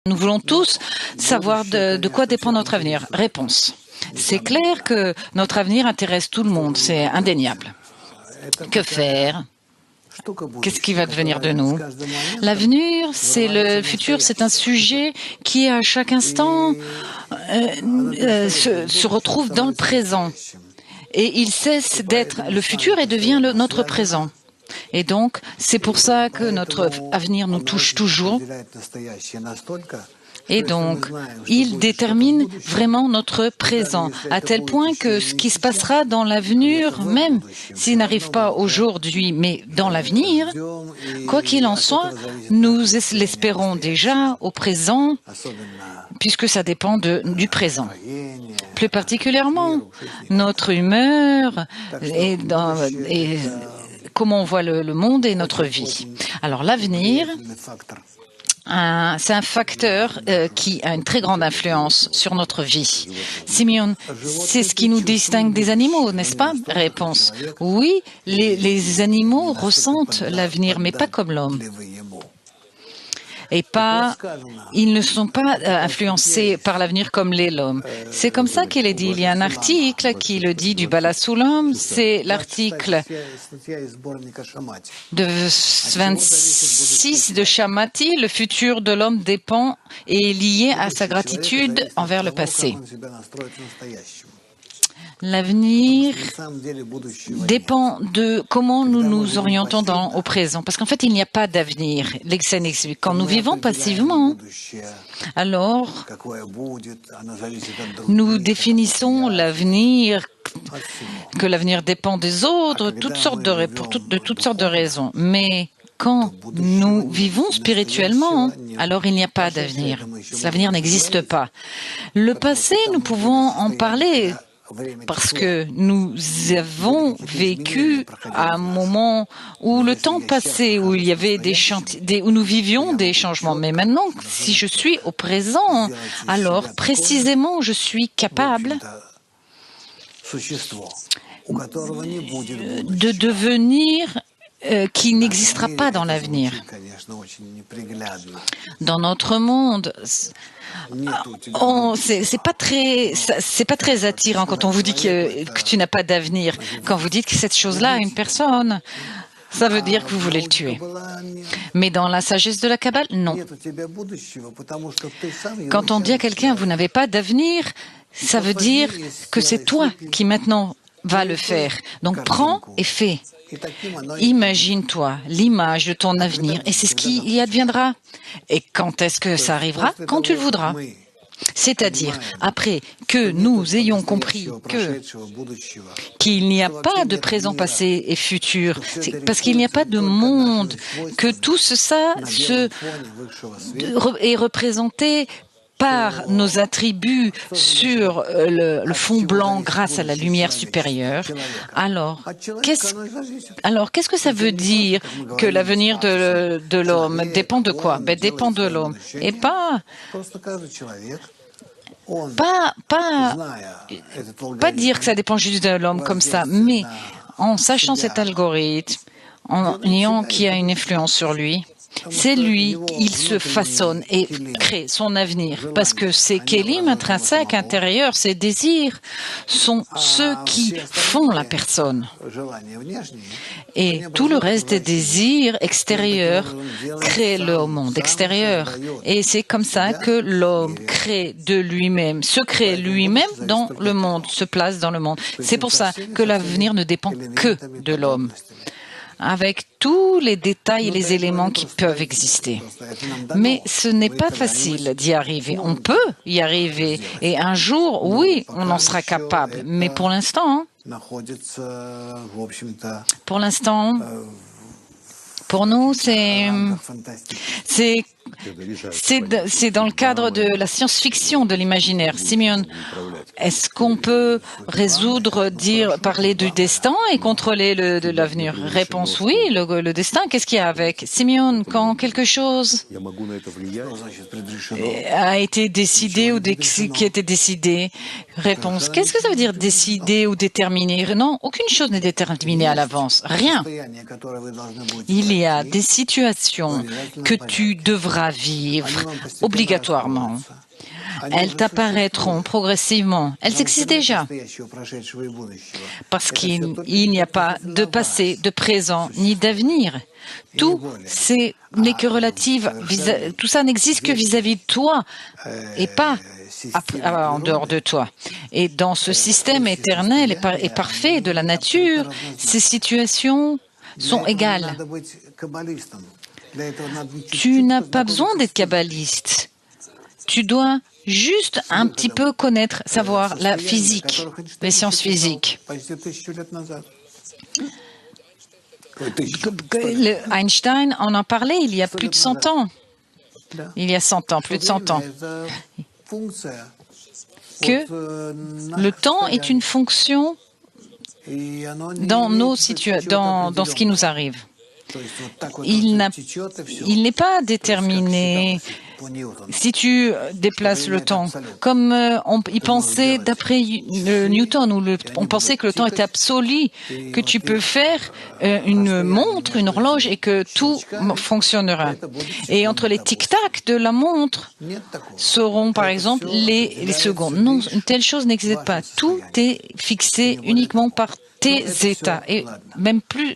Nous voulons tous savoir de quoi dépend notre avenir. Réponse. C'est clair que notre avenir intéresse tout le monde, c'est indéniable. Que faire? Qu'est-ce qui va devenir de nous? L'avenir, c'est le futur, c'est un sujet qui, à chaque instant, se retrouve dans le présent. Et il cesse d'être le futur et devient notre présent. Et donc, c'est pour ça que notre avenir nous touche toujours. Et donc, il détermine vraiment notre présent, à tel point que ce qui se passera dans l'avenir, même s'il n'arrive pas aujourd'hui, mais dans l'avenir, quoi qu'il en soit, nous l'espérons déjà au présent, puisque ça dépend du présent. Plus particulièrement, notre humeur et comment on voit le monde et notre vie. Alors l'avenir, c'est un facteur qui a une très grande influence sur notre vie. Simeon, c'est ce qui nous distingue des animaux, n'est-ce pas? Réponse. Oui, les animaux ressentent l'avenir, mais pas comme l'homme. Et ils ne sont pas influencés par l'avenir comme l'est l'homme. C'est comme ça qu'il est dit. Il y a un article qui le dit du Bala Sulam, c'est l'article de 26 de Shamati. Le futur de l'homme dépend et est lié à sa gratitude envers le passé. L'avenir dépend de comment nous nous orientons au présent. Parce qu'en fait, il n'y a pas d'avenir. Quand nous vivons passivement, alors nous définissons l'avenir, que l'avenir dépend des autres, de toutes sortes de raisons. Mais quand nous vivons spirituellement, alors il n'y a pas d'avenir. L'avenir n'existe pas. Le passé, nous pouvons en parler, parce que nous avons vécu à un moment où le temps passait, où il y avait où nous vivions des changements. Mais maintenant, si je suis au présent, alors précisément, je suis capable de devenir qui n'existera pas dans l'avenir. Dans notre monde, c'est pas très attirant quand on vous dit que tu n'as pas d'avenir. Quand vous dites que cette chose-là a une personne, ça veut dire que vous voulez le tuer. Mais dans la sagesse de la Kabbale, non. Quand on dit à quelqu'un vous n'avez pas d'avenir, ça veut dire que c'est toi qui maintenant vas le faire. Donc prends et fais. Imagine-toi l'image de ton avenir et c'est ce qui y adviendra. Et quand est-ce que ça arrivera? Quand tu le voudras. C'est-à-dire, après que nous ayons compris qu'il n'y a pas de présent, passé et futur, parce qu'il n'y a pas de monde, que tout ça est représenté par nos attributs sur le fond blanc grâce à la lumière supérieure. Alors, qu'est-ce que ça veut dire que l'avenir de l'homme dépend de quoi? Dépend de l'homme. Et pas dire que ça dépend juste de l'homme comme ça, mais en sachant cet algorithme, en ayant qui a une influence sur lui, c'est lui, il se façonne et crée son avenir. Parce que ces kélim intrinsèques, intérieurs, ces désirs sont ceux qui font la personne. Et tout le reste des désirs extérieurs crée le monde extérieur. Et c'est comme ça que l'homme crée de lui-même, se crée lui-même dans le monde, se place dans le monde. C'est pour ça que l'avenir ne dépend que de l'homme, avec tous les détails et les éléments qui peuvent exister. Mais ce n'est pas facile d'y arriver. On peut y arriver. Et un jour, oui, on en sera capable. Mais pour l'instant, pour nous, c'est dans le cadre de la science-fiction, de l'imaginaire. Simeon, Est-ce qu'on peut parler du destin et contrôler l'avenir? Réponse oui, le destin, qu'est-ce qu'il y a avec? Simeon, quand quelque chose a été décidé ou qui a été décidé, réponse, qu'est-ce que ça veut dire décider ou déterminer? Non, aucune chose n'est déterminée à l'avance, rien. Il y a des situations que tu devras vivre obligatoirement. Elles t'apparaîtront progressivement. Elles existent déjà. Parce qu'il n'y a pas de passé, de présent, ni d'avenir. Tout n'est que relatif. Tout ça n'existe que vis-à-vis de toi et pas en dehors de toi. Et dans ce système éternel et parfait de la nature, ces situations sont égales. Tu n'as pas besoin d'être kabbaliste. Tu dois juste un petit peu connaître, savoir la physique, les sciences physiques. Einstein en a parlé il y a plus de 100 ans. Il y a 100 ans, plus de 100 ans. Que le temps est une fonction dans ce qui nous arrive. Il n'est pas déterminé si tu déplaces le temps. Comme il pensait d'après Newton, où on pensait que le temps était absolu, que tu peux faire une montre, une horloge, et que tout fonctionnera. Et entre les tic-tac de la montre seront, par exemple, les secondes. Non, une telle chose n'existe pas. Tout est fixé uniquement par tes états, et même plus.